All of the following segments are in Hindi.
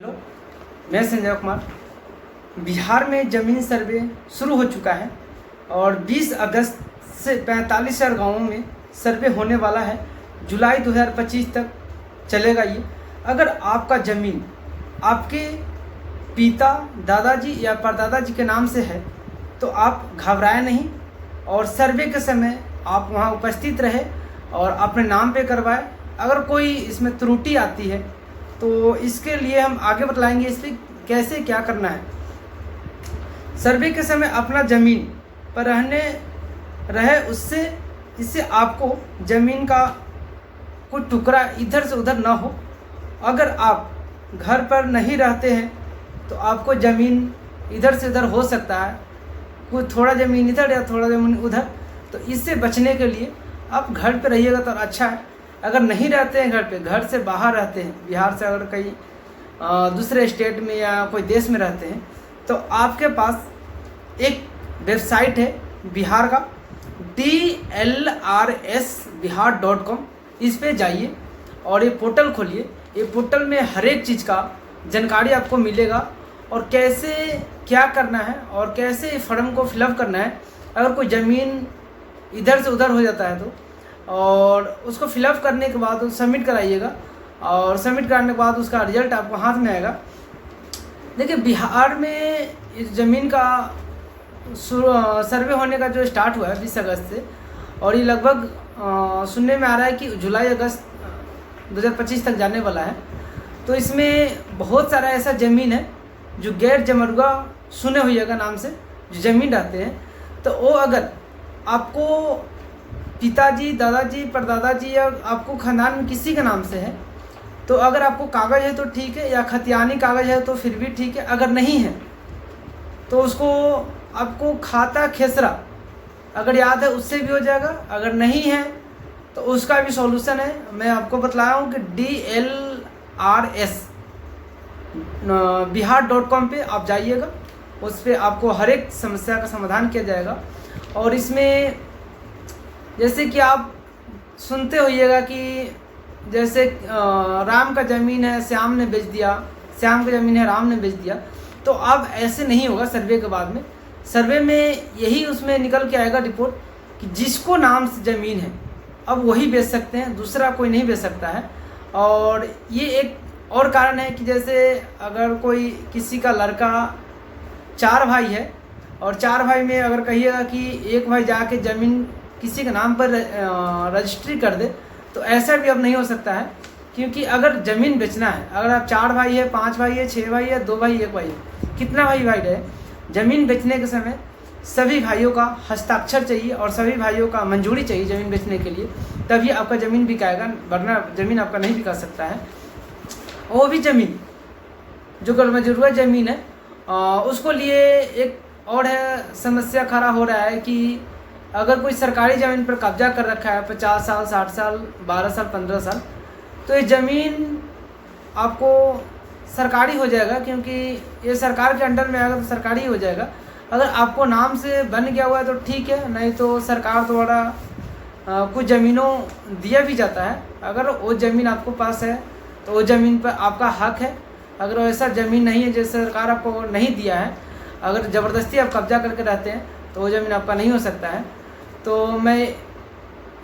हेलो, मैं संजय कुमार। बिहार में ज़मीन सर्वे शुरू हो चुका है और 20 अगस्त से 45,000 गाँवों में सर्वे होने वाला है। जुलाई 2025 तक चलेगा ये। अगर आपका ज़मीन आपके पिता, दादाजी या परदादा जी के नाम से है तो आप घबराएं नहीं और सर्वे के समय आप वहां उपस्थित रहे और अपने नाम पे करवाएं। अगर कोई इसमें त्रुटि आती है तो इसके लिए हम आगे बतलाएंगे इस पर कैसे क्या करना है। सर्वे के समय अपना ज़मीन पर रहे इससे आपको ज़मीन का कोई टुकड़ा इधर से उधर ना हो। अगर आप घर पर नहीं रहते हैं तो आपको ज़मीन इधर से उधर हो सकता है, कोई थोड़ा ज़मीन इधर या थोड़ा ज़मीन उधर। तो इससे बचने के लिए आप घर पर रहिएगा तो अच्छा है। अगर नहीं रहते हैं घर पे, घर से बाहर रहते हैं, बिहार से अगर कहीं दूसरे स्टेट में या कोई देश में रहते हैं तो आपके पास एक वेबसाइट है बिहार का DLRSBihar.com। इस पे जाइए और ये पोर्टल खोलिए। ये पोर्टल में हर एक चीज़ का जानकारी आपको मिलेगा और कैसे क्या करना है और कैसे फॉर्म को फिलअप करना है। अगर कोई ज़मीन इधर से उधर हो जाता है तो और उसको फिलअप करने के बाद सबमिट कराइएगा और सबमिट कराने के बाद उसका रिजल्ट आपको हाथ में आएगा। देखिए, बिहार में इस ज़मीन का सर्वे होने का जो स्टार्ट हुआ है 20 अगस्त से और ये लगभग सुनने में आ रहा है कि जुलाई अगस्त 2025 तक जाने वाला है। तो इसमें बहुत सारा ऐसा ज़मीन है जो गैर जमरुआ सुने होइएगा नाम से जो ज़मीन रहते हैं। तो वो अगर आपको पिताजी, दादाजी, परदादाजी या आपको खानदान में किसी के नाम से है तो अगर आपको कागज़ है तो ठीक है, या खतियानी कागज़ है तो फिर भी ठीक है। अगर नहीं है तो उसको आपको खाता खेसरा अगर याद है उससे भी हो जाएगा। अगर नहीं है तो उसका भी सॉल्यूशन है। मैं आपको बतलाया हूँ कि DLRSBihar.com पे आप जाइएगा, उस पर आपको हर एक समस्या का समाधान किया जाएगा। और इसमें जैसे कि आप सुनते होइएगा कि जैसे राम का ज़मीन है श्याम ने बेच दिया, श्याम का ज़मीन है राम ने बेच दिया। तो अब ऐसे नहीं होगा। सर्वे के बाद में सर्वे में यही उसमें निकल के आएगा रिपोर्ट कि जिसको नाम से ज़मीन है अब वही बेच सकते हैं, दूसरा कोई नहीं बेच सकता है। और ये एक और कारण है कि जैसे अगर कोई किसी का लड़का 4 भाई है और 4 भाई में अगर कहिएगा कि एक भाई जाके ज़मीन किसी के नाम पर रजिस्ट्री कर दे तो ऐसा भी अब नहीं हो सकता है। क्योंकि अगर ज़मीन बेचना है, अगर आप 4 भाई है, 5 भाई है, 6 भाई है, 2 भाई, 1 भाई है, कितना भाई रहे, ज़मीन बेचने के समय सभी भाइयों का हस्ताक्षर चाहिए और सभी भाइयों का मंजूरी चाहिए ज़मीन बेचने के लिए, तभी आपका ज़मीन बिकाएगा, वरना ज़मीन आपका नहीं बिका सकता है। वो भी ज़मीन जो गैरमजरूआ ज़मीन है उसको लिए एक और है समस्या खड़ा हो रहा है कि अगर कोई सरकारी ज़मीन पर कब्जा कर रखा है 50 साल, 60 साल, 12 साल, 15 साल, तो ये ज़मीन आपको सरकारी हो जाएगा। क्योंकि ये सरकार के अंडर में आएगा तो सरकारी हो जाएगा। अगर आपको नाम से बन गया हुआ है तो ठीक है, नहीं तो सरकार द्वारा कुछ ज़मीनों दिया भी जाता है। अगर वो ज़मीन आपको पास है तो वो ज़मीन पर आपका हक है। अगर ऐसा ज़मीन नहीं है जैसे सरकार आपको नहीं दिया है, अगर ज़बरदस्ती आप कब्जा करके रहते हैं तो वो ज़मीन आपका नहीं हो सकता है। तो मैं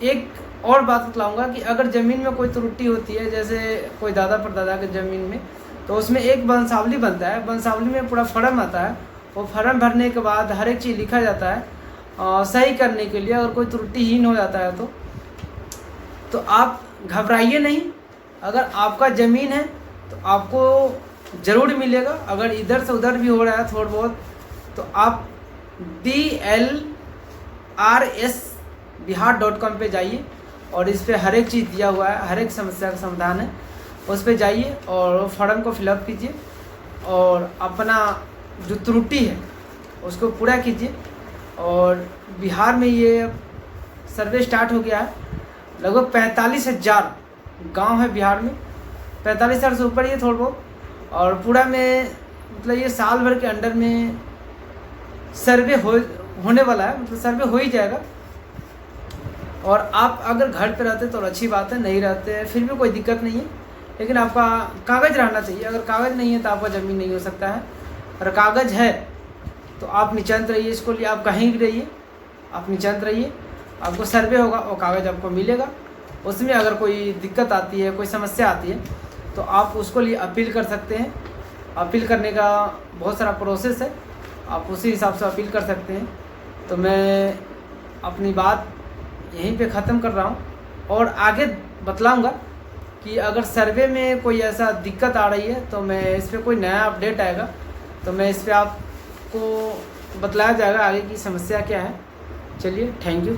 एक और बात बतलाऊँगा कि अगर ज़मीन में कोई त्रुटि होती है, जैसे कोई दादा परदादा के ज़मीन में, तो उसमें एक वंशावली बनता है। वंशावली में पूरा फॉर्म आता है। वो फॉर्म भरने के बाद हर एक चीज़ लिखा जाता है सही करने के लिए। अगर कोई त्रुटिहीन हो जाता है तो आप घबराइए नहीं। अगर आपका ज़मीन है तो आपको ज़रूर मिलेगा। अगर इधर से उधर भी हो रहा है थोड़ा बहुत तो आप DLRSBihar.com पे जाइए और इस पर हर एक चीज़ दिया हुआ है, हर एक समस्या का समाधान है। उस पर जाइए और फॉर्म को फिलअप कीजिए और अपना जो त्रुटि है उसको पूरा कीजिए। और बिहार में ये सर्वे स्टार्ट हो गया है। लगभग 45,000 गांव है बिहार में, 45,000 से ऊपर ये थोड़ा बहुत। और पूरा में मतलब ये साल भर के अंडर में सर्वे होने वाला है, मतलब सर्वे हो ही जाएगा। और आप अगर घर पे रहते तो अच्छी बात है, नहीं रहते फिर भी कोई दिक्कत नहीं है। लेकिन आपका कागज़ रहना चाहिए। अगर कागज़ नहीं है तो आपका ज़मीन नहीं हो सकता है। अगर कागज़ है तो आप निश्चिंत रहिए, इसको लिए आप कहीं भी रहिए, आप निश्चिंत रहिए, आपको सर्वे होगा और कागज़ आपको मिलेगा। उसमें अगर कोई दिक्कत आती है, कोई समस्या आती है तो आप उसको लिए अपील कर सकते हैं। अपील करने का बहुत सारा प्रोसेस है, आप उसी हिसाब से अपील कर सकते हैं। तो मैं अपनी बात यहीं पे ख़त्म कर रहा हूँ और आगे बतलाऊँगा कि अगर सर्वे में कोई ऐसा दिक्कत आ रही है तो मैं इस पर कोई नया अपडेट आएगा तो मैं इस पर आपको बतलाया जाएगा आगे की समस्या क्या है। चलिए, थैंक यू।